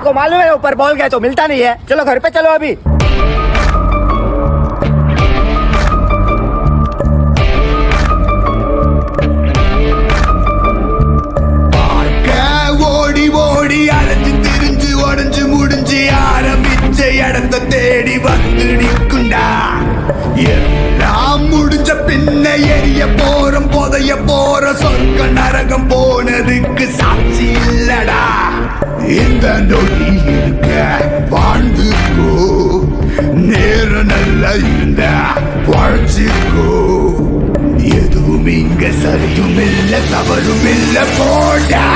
को मालूम है ऊपर बॉल गया तो मिलता नहीं है। चलो घर पे चलो अभी। ஓடி ஓடி அலைஞ்சு திரிஞ்சு உடஞ்சு முடிஞ்சு ஆரம்பிச்ச இடத்த தேடி வந்து நிற்குண்டா. எல்லாம் முடிஞ்ச பின்ன எரிய போறோம் புதைய போற சொர்க்க நரகம் போனதுக்கு சாட்சி இல்லடா. இந்த நொடி இருக்க வாழ்ந்துக்கோ, நேரம் நல்லா இருந்த வாழ்ச்சிக்கோ. எதுவும் இங்க சரியும் இல்ல தவறும் இல்ல போடா.